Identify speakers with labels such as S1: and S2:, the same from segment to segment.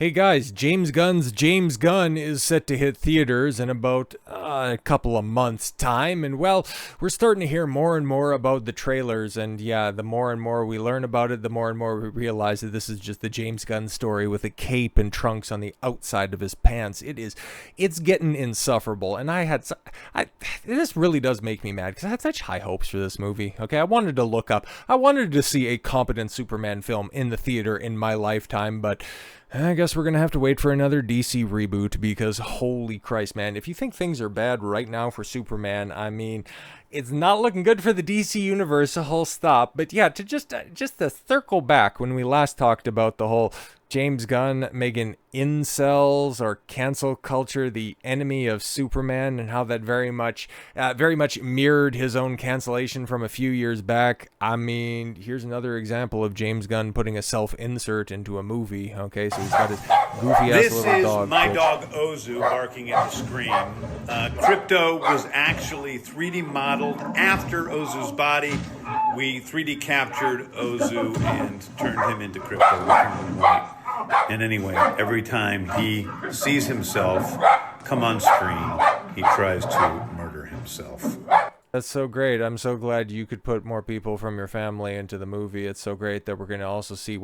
S1: Hey guys, James Gunn's James Gunn is set to hit theaters in about a couple of months' time, and well, we're starting to hear more and more about the trailers, and yeah, the more and more we learn about it, the more and more we realize that this is just the James Gunn story with a cape and trunks on the outside of his pants. It's getting insufferable, and this really does make me mad, because I had such high hopes for this movie, okay? I wanted to see a competent Superman film in the theater in my lifetime, but I guess we're going to have to wait for another DC reboot because holy Christ, man. If you think things are bad right now for Superman, I mean, it's not looking good for the DC universe, a whole stop. But yeah, to circle back when we last talked about the whole James Gunn making incels or cancel culture the enemy of Superman, and how that very much mirrored his own cancellation from a few years back. I mean, here's another example of James Gunn putting a self-insert into a movie. Okay, so he's got his goofy ass little dog.
S2: This is my dog Ozu barking at the screen. Crypto was actually 3D modeled after Ozu's body. We 3D captured Ozu and turned him into Crypto. And anyway, every time he sees himself come on screen, he tries to murder himself.
S1: That's so great. I'm so glad you could put more people from your family into the movie. It's so great that we're going to also see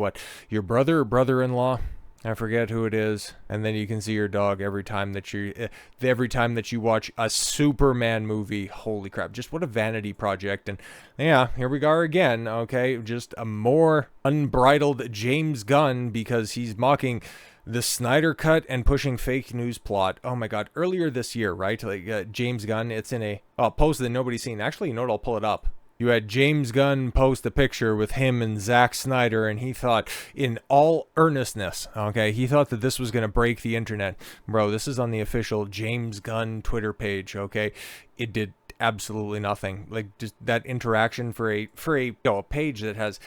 S1: your brother or brother-in-law, I forget who it is, and then you can see your dog every time that you watch a Superman movie. Holy crap, just what a vanity project. And yeah, here we are again, okay, just a more unbridled James Gunn, because he's mocking the Snyder cut and pushing fake news plot. Oh my god, earlier this year, right, James Gunn, it's in a post that nobody's seen. Actually, you know what, I'll pull it up. You had James Gunn post a picture with him and Zack Snyder, and he thought, in all earnestness, okay, he thought that this was going to break the internet. Bro, this is on the official James Gunn Twitter page, okay? It did absolutely nothing. Like, just that interaction for a page that has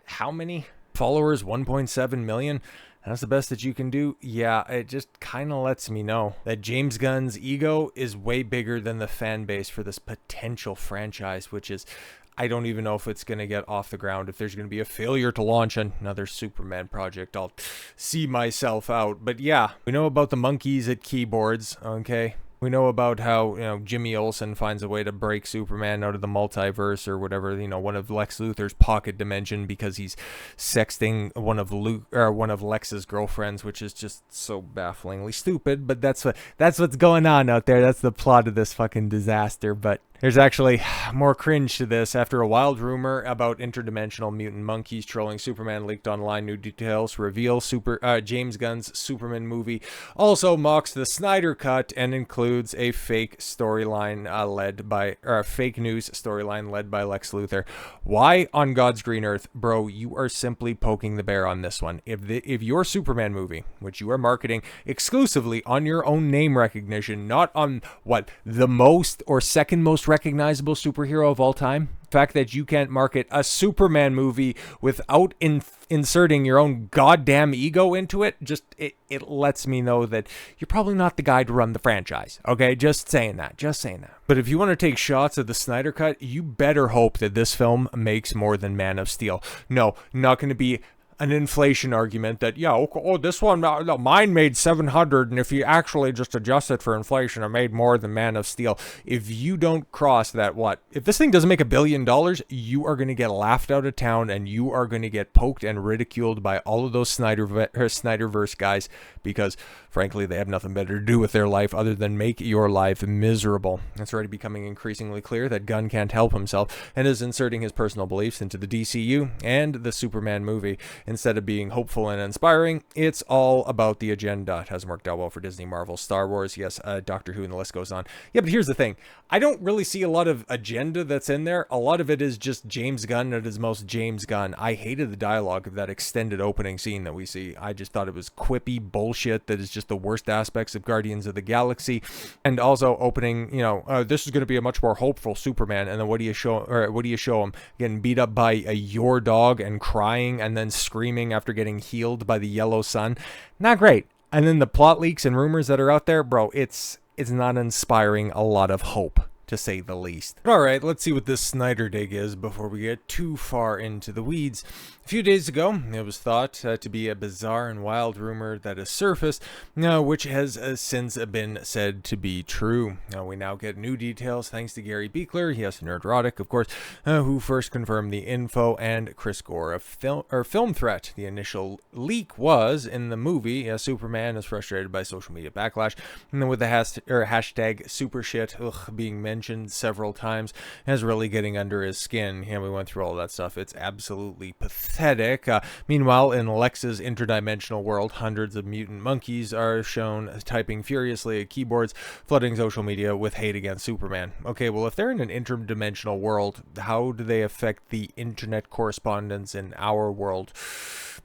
S1: how many followers? 1.7 million? That's the best that you can do? Yeah, it just kind of lets me know that James Gunn's ego is way bigger than the fan base for this potential franchise, which is, I don't even know if it's going to get off the ground. If there's going to be a failure to launch another Superman project, I'll see myself out. But yeah, we know about the monkeys at keyboards, okay? We know about how, Jimmy Olsen finds a way to break Superman out of the multiverse or whatever, one of Lex Luthor's pocket dimension, because he's sexting one of Lex's girlfriends, which is just so bafflingly stupid. But that's what's going on out there. That's the plot of this fucking disaster. But there's actually more cringe to this. After a wild rumor about interdimensional mutant monkeys trolling Superman leaked online, new details reveal James Gunn's Superman movie also mocks the Snyder cut and includes a fake storyline fake news storyline led by Lex Luthor. Why on God's green earth, bro? You are simply poking the bear on this one. If your Superman movie, which you are marketing exclusively on your own name recognition, not on the most or second most recognizable superhero of all time, the fact that you can't market a Superman movie without inserting your own goddamn ego into it, it lets me know that you're probably not the guy to run the franchise, okay? Just saying that. But if you want to take shots at the Snyder cut, you better hope that this film makes more than Man of Steel. No, not going to be an inflation argument that, this one, no, mine made 700, and if you actually just adjust it for inflation, it made more than Man of Steel. If you don't cross that, if this thing doesn't make $1 billion, you are going to get laughed out of town, and you are going to get poked and ridiculed by all of those Snyderverse guys, because frankly, they have nothing better to do with their life other than make your life miserable. It's already becoming increasingly clear that Gunn can't help himself and is inserting his personal beliefs into the DCU and the Superman movie. Instead of being hopeful and inspiring, it's all about the agenda. It hasn't worked out well for Disney, Marvel, Star Wars, yes, Doctor Who, and the list goes on. Yeah, but here's the thing. I don't really see a lot of agenda that's in there. A lot of it is just James Gunn at his most James Gunn. I hated the dialogue of that extended opening scene that we see. I just thought it was quippy bullshit that is just the worst aspects of Guardians of the Galaxy. And also opening, this is going to be a much more hopeful Superman, and then what do you show him? Getting beat up by your dog and crying and then screaming after getting healed by the yellow sun. Not great. And then the plot leaks and rumors that are out there, bro, it's not inspiring a lot of hope, to say the least. All right, let's see what this Snyder dig is before we get too far into the weeds. A few days ago, it was thought to be a bizarre and wild rumor that has surfaced, which has since been said to be true. We now get new details thanks to Gary Beekler, yes, Nerdrotic, of course, who first confirmed the info, and Chris Gore of Film Threat. The initial leak was in the movie. Superman is frustrated by social media backlash, with the hashtag supershit being mentioned several times, as really getting under his skin. We went through all that stuff. It's absolutely pathetic. Meanwhile, in Lex's interdimensional world, hundreds of mutant monkeys are shown typing furiously at keyboards, flooding social media with hate against Superman. Okay, well, if they're in an interdimensional world, how do they affect the internet correspondence in our world?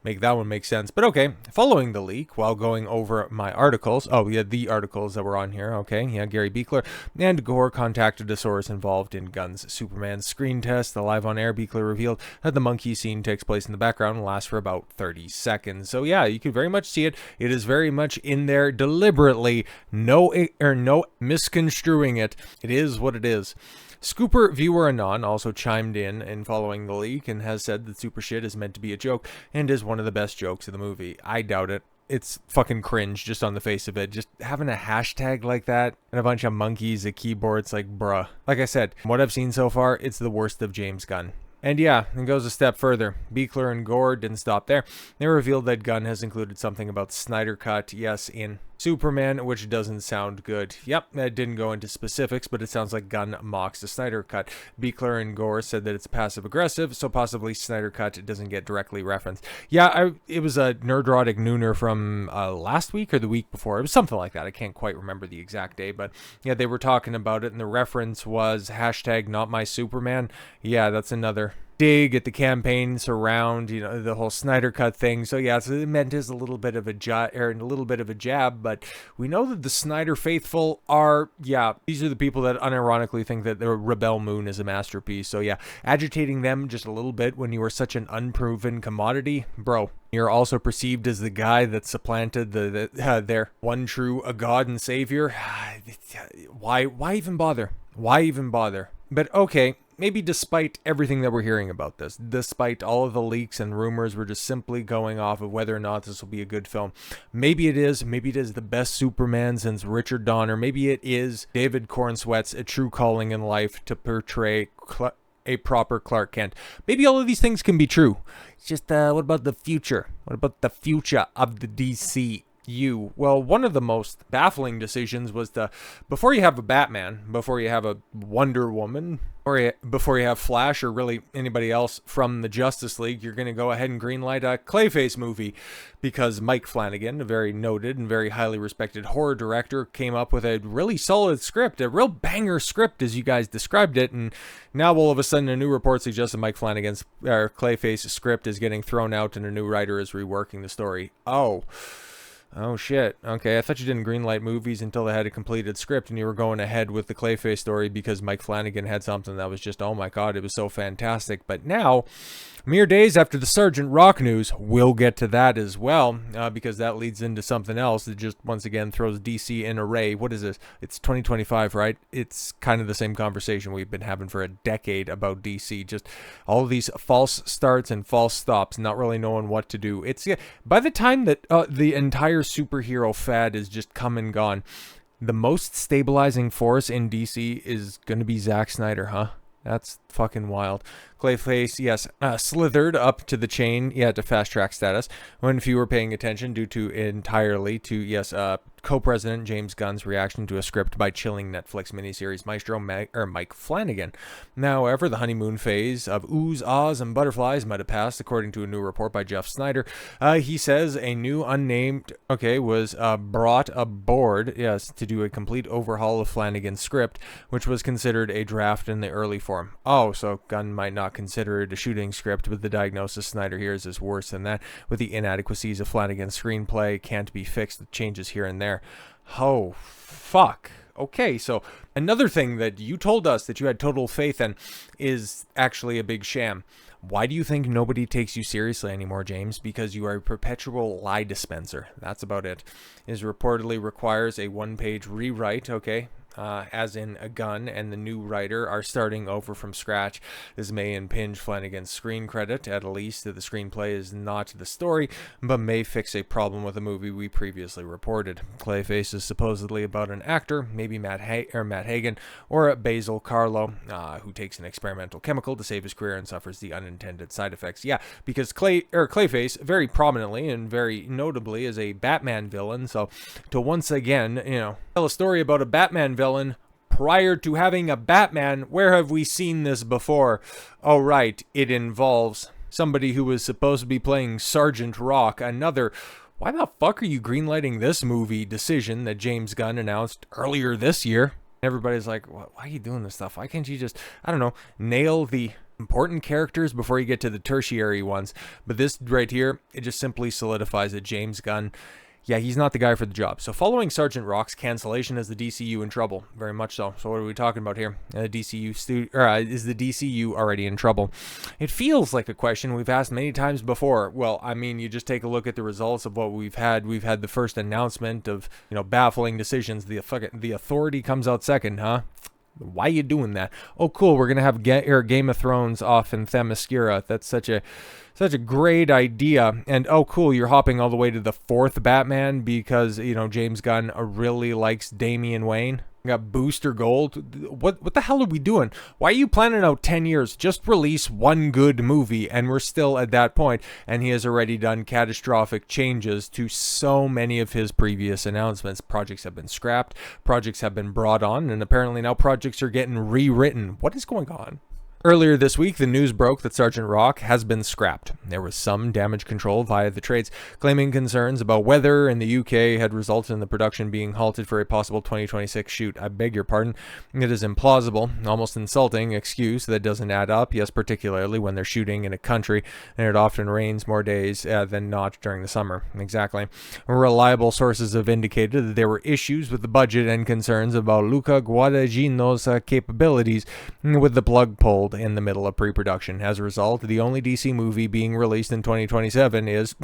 S1: Make that one make sense. But okay, following the leak, while going over my articles, the articles that were on here, Gary Beekler and Gore contacted a source involved in Gunn's Superman screen test. The live on air, Beekler revealed that the monkey scene takes place in the background and lasts for about 30 seconds. So yeah, you can very much see it. It is very much in there deliberately. No misconstruing it. It is what it is. Scooper Viewer Anon also chimed in following the leak and has said that Super Shit is meant to be a joke and is one of the best jokes of the movie. I doubt it. It's fucking cringe just on the face of it. Just having a hashtag like that and a bunch of monkeys at keyboards, like, bruh. Like I said, from what I've seen so far, it's the worst of James Gunn. And yeah, it goes a step further. Beekler and Gore didn't stop there. They revealed that Gunn has included something about Snyder Cut, yes, in Superman, which doesn't sound good. Yep, that didn't go into specifics, but it sounds like Gunn mocks the Snyder Cut. Beekler and Gore said that it's passive-aggressive, so possibly Snyder Cut doesn't get directly referenced. Yeah, it was a Nerdrotic nooner from last week or the week before. It was something like that. I can't quite remember the exact day, but yeah, they were talking about it, and the reference was hashtag not my Superman. Yeah, that's another dig at the campaigns around, the whole Snyder Cut thing. So yeah, so it meant as a little bit of a jab, but we know that the Snyder faithful are, these are the people that unironically think that the Rebel Moon is a masterpiece. So yeah, agitating them just a little bit when you are such an unproven commodity, bro. You're also perceived as the guy that supplanted their one true God and Savior. Why even bother? Why even bother? But okay, maybe despite everything that we're hearing about this, despite all of the leaks and rumors, we're just simply going off of whether or not this will be a good film. Maybe it is the best Superman since Richard Donner. Maybe it is David Corenswet's a true calling in life to portray a proper Clark Kent. Maybe all of these things can be true. It's just, what about the future? What about the future of the DCU? Well, one of the most baffling decisions was before you have a Batman, before you have a Wonder Woman, or before you have Flash or really anybody else from the Justice League, you're going to go ahead and greenlight a Clayface movie because Mike Flannigan, a very noted and very highly respected horror director, came up with a really solid script, a real banger script as you guys described it, and now all of a sudden a new report suggests that Mike Flanagan's Clayface script is getting thrown out and a new writer is reworking the story. Oh shit, okay, I thought you didn't greenlight movies until they had a completed script and you were going ahead with the Clayface story because Mike Flanagan had something that was just, oh my god, it was so fantastic. But now, mere days after the Sergeant Rock news, we'll get to that as well, because that leads into something else that just once again throws DC in array. What is this? It's 2025, right? It's kind of the same conversation we've been having for a decade about DC. Just all of these false starts and false stops, not really knowing what to do. It's by the time that the entire superhero fad is just come and gone, the most stabilizing force in DC is going to be Zack Snyder, huh? That's fucking wild. Clayface, yes, slithered up to the chain, to fast track status when few were paying attention due to entirely to, co-president James Gunn's reaction to a script by chilling Netflix miniseries maestro Mike Flannigan. Now, however, the honeymoon phase of oohs, ahs, and butterflies might have passed, according to a new report by Jeff Snyder. He says a new unnamed, was brought aboard, to do a complete overhaul of Flanagan's script, which was considered a draft in the early form. Oh, so Gunn might not consider it a shooting script, but the diagnosis Snyder hears is worse than that, with the inadequacies of Flanagan's screenplay can't be fixed with changes here and there. Oh, fuck. Okay, so another thing that you told us that you had total faith in is actually a big sham. Why do you think nobody takes you seriously anymore, James? Because you are a perpetual lie dispenser. That's about it. It reportedly requires a one-page rewrite, as in a Gunn and the new writer are starting over from scratch. This may impinge Flanagan's screen credit, at least that the screenplay is not the story, but may fix a problem with a movie we previously reported. Clayface is supposedly about an actor, maybe Matt Hagen, or Basil Carlo, who takes an experimental chemical to save his career and suffers the unintended side effects. Yeah, because Clayface very prominently and very notably is a Batman villain, so to once again, tell a story about a Batman villain prior to having a Batman, where have we seen this before? Oh right, it involves somebody who was supposed to be playing Sergeant Rock, another why the fuck are you greenlighting this movie decision that James Gunn announced earlier this year? Everybody's like, why are you doing this stuff? Why can't you just, I don't know, nail the important characters before you get to the tertiary ones? But this right here, it just simply solidifies that James Gunn, yeah, he's not the guy for the job. So following Sergeant Rock's cancellation, is the DCU in trouble? Very much so. So what are we talking about here? Is the DCU already in trouble? It feels like a question we've asked many times before. Well, I mean, you just take a look at the results of what we've had. We've had the first announcement of, baffling decisions. The Authority comes out second, huh? Why are you doing that? Oh, cool. We're gonna have Game of Thrones off in Themyscira. That's such a great idea. And oh, cool. You're hopping all the way to the fourth Batman because James Gunn really likes Damian Wayne. We got Booster Gold. What the hell are we doing? Why are you planning out 10 years? Just release one good movie, and we're still at that point. And he has already done catastrophic changes to so many of his previous announcements. Projects have been scrapped, projects have been brought on, and apparently now projects are getting rewritten. What is going on? Earlier this week, the news broke that Sergeant Rock has been scrapped. There was some damage control via the trades, claiming concerns about weather in the UK had resulted in the production being halted for a possible 2026 shoot. I beg your pardon. It is implausible, almost insulting excuse that doesn't add up, yes, particularly when they're shooting in a country and it often rains more days than not during the summer. Exactly. Reliable sources have indicated that there were issues with the budget and concerns about Luca Guadagnino's capabilities with the plug pulled in the middle of pre-production. As a result, the only DC movie being released in 2027 is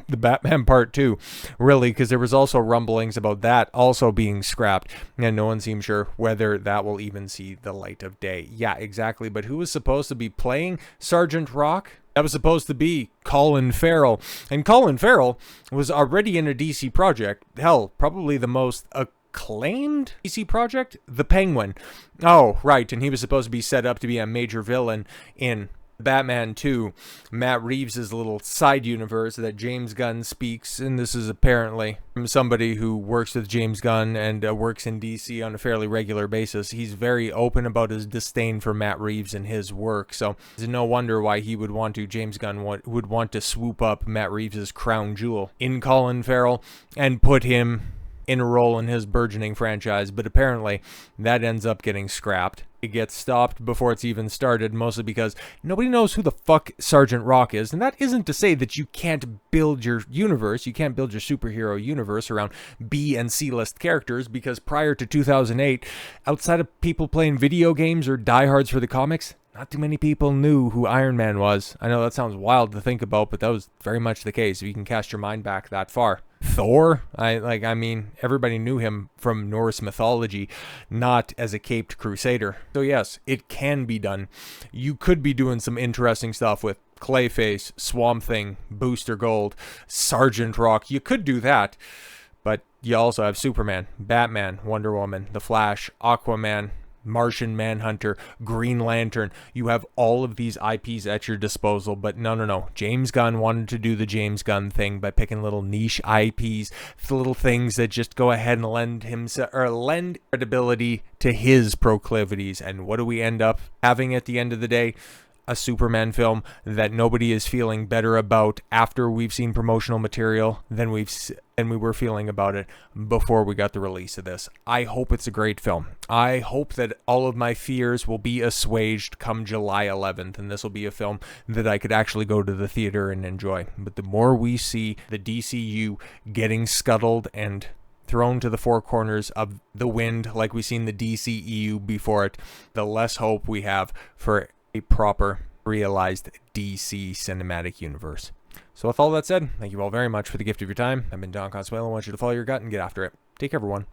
S1: The Batman Part 2. Really, because there was also rumblings about that also being scrapped, and no one seems sure whether that will even see the light of day. Yeah, exactly, but who was supposed to be playing Sergeant Rock? That was supposed to be Colin Farrell, and Colin Farrell was already in a DC project. Hell, probably the most acclaimed DC project, The Penguin. Oh, right, and he was supposed to be set up to be a major villain in Batman 2, Matt Reeves' little side universe that James Gunn speaks, and this is apparently from somebody who works with James Gunn and works in DC on a fairly regular basis. He's very open about his disdain for Matt Reeves and his work, so it's no wonder why he would want to, James Gunn would want to swoop up Matt Reeves' crown jewel in Colin Farrell and put him in a role in his burgeoning franchise, but apparently that ends up getting scrapped. It gets stopped before it's even started, mostly because nobody knows who the fuck Sergeant Rock is. And that isn't to say that you can't build your universe, you can't build your superhero universe around B and C-list characters, because prior to 2008, outside of people playing video games or diehards for the comics, not too many people knew who Iron Man was. I know that sounds wild to think about, but that was very much the case if you can cast your mind back that far. Thor, I mean, everybody knew him from Norse mythology, not as a caped crusader. So yes, it can be done. You could be doing some interesting stuff with Clayface, Swamp Thing, Booster Gold, Sergeant Rock. You could do that, but you also have Superman, Batman, Wonder Woman, The Flash, Aquaman, Martian Manhunter, Green Lantern. You have all of these IPs at your disposal, but no. James Gunn wanted to do the James Gunn thing by picking little niche IPs, the little things that just go ahead and lend credibility to his proclivities. And what do we end up having at the end of the day? A Superman film that nobody is feeling better about after we've seen promotional material than we were feeling about it before we got the release of this. I hope it's a great film. I hope that all of my fears will be assuaged come July 11th, and this will be a film that I could actually go to the theater and enjoy. But the more we see the DCU getting scuttled and thrown to the four corners of the wind like we've seen the DCEU before it, the less hope we have for a proper realized DC cinematic universe. So with all that said, thank you all very much for the gift of your time. I've been Don Consuelo. I want you to follow your gut and get after it. Take care, everyone.